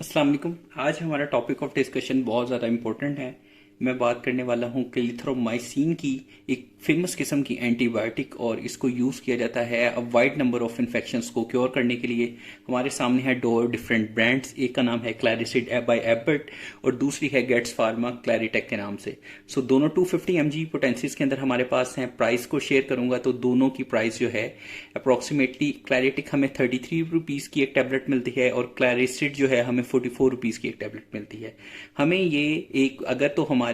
अस्सलाम वालेकुम। आज हमारा टॉपिक ऑफ डिस्कशन बहुत ज़्यादा इम्पोर्टेंट है। मैं बात करने वाला हूँ क्लिथ्रोमाइसिन की, एक फेमस किस्म की एंटीबायोटिक, और इसको यूज़ किया जाता है वाइड नंबर ऑफ इन्फेक्शंस को क्योर करने के लिए। हमारे सामने है दो डिफरेंट ब्रांड्स, एक का नाम है क्लैरिसिड बाय एबर्ट और दूसरी है गेट्स फार्मा क्लैरिटेक के नाम से। सो दोनों 250 mg पोटेंसीज के अंदर हमारे पास हैं। प्राइस को शेयर करूंगा तो दोनों की प्राइस जो है अप्रोक्सीमेटली क्लैरिटिक हमें 33 रुपीज़ की एक टैबलेट मिलती है और क्लैरिसिड जो है हमें 44 रुपीज़ की एक टैबलेट मिलती है। हमें ये एक अगर तो हमारे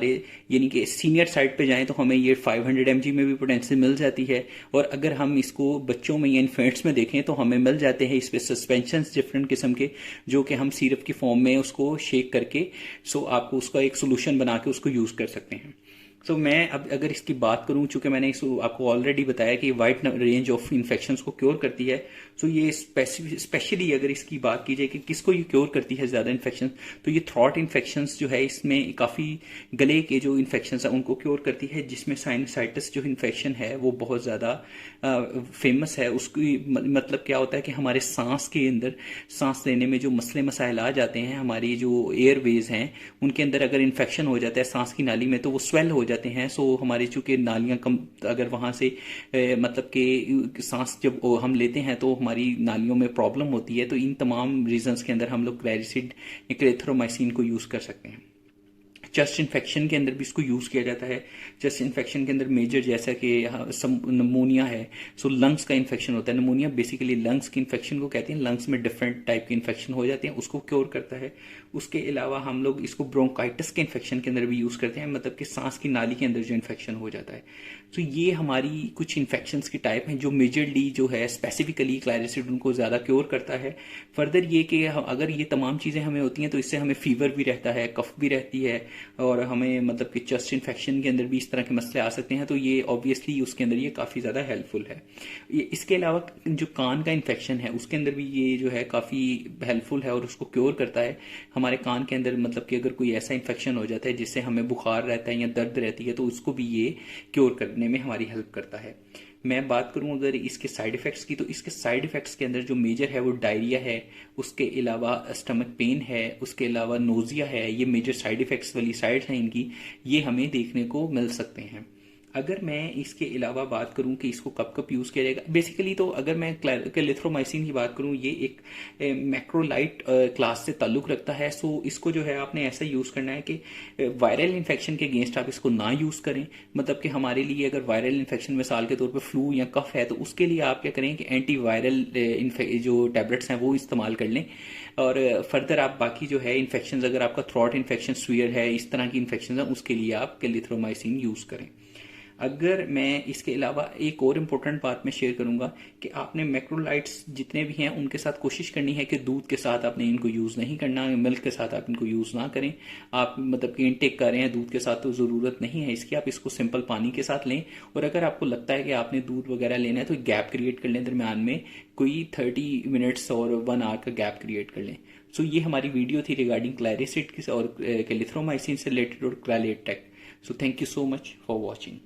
यानी कि सीनियर साइड पे जाएं तो हमें ये 500 mg में भी पोटेंशियल मिल जाती है, और अगर हम इसको बच्चों में या इन्फेंट्स में देखें तो हमें मिल जाते हैं इस पे सस्पेंशन डिफरेंट किस्म के, जो कि हम सिरप की फॉर्म में उसको शेक करके आपको उसका एक सोल्यूशन बना के उसको यूज़ कर सकते हैं। तो मैं अब अगर इसकी बात करूं, चूंकि मैंने इसको आपको ऑलरेडी बताया कि वाइड रेंज ऑफ इन्फेक्शंस को क्योर करती है, तो ये स्पेशली अगर इसकी बात की जाए कि किसको ये क्योर करती है ज़्यादा इन्फेक्शन, तो ये थ्रॉट इन्फेक्शंस जो है इसमें काफ़ी गले के जो इन्फेक्शंस हैं उनको क्योर करती है, जिसमें साइनसाइटिस जो इन्फेक्शन है वो बहुत ज़्यादा फेमस है। उसकी मतलब क्या होता है कि हमारे सांस के अंदर सांस लेने में जो मसले मसाइल आ जाते हैं, हमारी जो एयरवेज हैं उनके अंदर अगर इन्फेक्शन हो जाता है सांस की नाली में तो वो स्वेल हो जाते हैं। सो हमारी चूंकि नालियां कम, अगर वहां से मतलब कि सांस जब हम लेते हैं तो हमारी नालियों में प्रॉब्लम होती है। तो इन तमाम रीजंस के अंदर हम लोग क्लैरिसिड या क्लेथ्रोमाइसिन को यूज कर सकते हैं। चेस्ट इन्फेक्शन के अंदर भी इसको यूज़ किया जाता है। चेस्ट इन्फेक्शन के अंदर मेजर जैसा कि नमोनिया है, सो लंग्स का इन्फेक्शन होता है। नमोनिया बेसिकली लंग्स की इन्फेक्शन को कहते हैं, लंग्स में डिफरेंट टाइप के इन्फेक्शन हो जाते हैं, उसको क्योर करता है। उसके अलावा हम लोग इसको ब्रोंकाइटिस के इन्फेक्शन के अंदर भी यूज़ करते हैं, मतलब कि सांस की नाली के अंदर जो इन्फेक्शन हो जाता है। तो ये हमारी कुछ इन्फेक्शन की टाइप हैं जो मेजरली जो है स्पेसिफिकली क्लैरिसिड उनको ज़्यादा क्योर करता है। फर्दर ये कि अगर ये तमाम चीज़ें हमें होती हैं तो इससे हमें फीवर भी रहता है, कफ भी रहती है, और हमें मतलब कि चेस्ट इन्फेक्शन के अंदर भी इस तरह के मसले आ सकते हैं। तो ये ऑब्वियसली उसके अंदर ये काफ़ी ज़्यादा हेल्पफुल है। इसके अलावा जो कान का इन्फेक्शन है उसके अंदर भी ये जो है काफ़ी हेल्पफुल है और उसको क्योर करता है। हमारे कान के अंदर मतलब कि अगर कोई ऐसा इन्फेक्शन हो जाता है जिससे हमें बुखार रहता है या दर्द रहती है तो उसको भी ये क्योर करने में हमारी हेल्प करता है। मैं बात करूं अगर इसके साइड इफेक्ट्स की, तो इसके साइड इफेक्ट्स के अंदर जो मेजर है वो डायरिया है, उसके अलावा स्टमक पेन है, उसके अलावा नोजिया है। ये मेजर साइड इफेक्ट्स वाली साइड्स हैं इनकी, ये हमें देखने को मिल सकते हैं। अगर मैं इसके अलावा बात करूं कि इसको कब कब यूज़ किया जाएगा, बेसिकली तो अगर मैं क्लेथ्रोमाइसिन की बात करूं, ये एक मैक्रोलाइट क्लास से ताल्लुक़ रखता है। सो इसको जो है आपने ऐसा यूज़ करना है कि वायरल इन्फेक्शन के अगेंस्ट आप इसको ना यूज़ करें। मतलब कि हमारे लिए अगर वायरल इन्फेक्शन मिसाल के तौर पर फ्लू या कफ है तो उसके लिए आप क्या करें कि एंटी वायरल जो टैबलेट्स हैं वो इस्तेमाल कर लें। और फर्दर आप बाकी जो है इन्फेक्शन, अगर आपका थ्रॉट इन्फेक्शन स्वीयर है, इस तरह की इन्फेक्शन है, उसके लिए आप क्लेथ्रोमाइसिन यूज़ करें। अगर मैं इसके अलावा एक और इम्पोर्टेंट बात मैं शेयर करूंगा कि आपने मैक्रोलाइट्स जितने भी हैं उनके साथ कोशिश करनी है कि दूध के साथ आपने इनको यूज़ नहीं करना, मिल्क के साथ आप इनको यूज़ ना करें। आप मतलब कि इनटेक कर रहे हैं दूध के साथ तो ज़रूरत नहीं है इसकी, आप इसको सिंपल पानी के साथ लें। और अगर आपको लगता है कि आपने दूध वगैरह लेना है तो गैप क्रिएट कर लें दरमियान में, कोई 30 मिनट्स और 1 आवर का गैप क्रिएट कर लें। सो ये हमारी वीडियो थी रिगार्डिंग क्लैरिसिड और क्लेथ्रोमाइसिन से रिलेटेड और Claritek. So thank you so much for watching.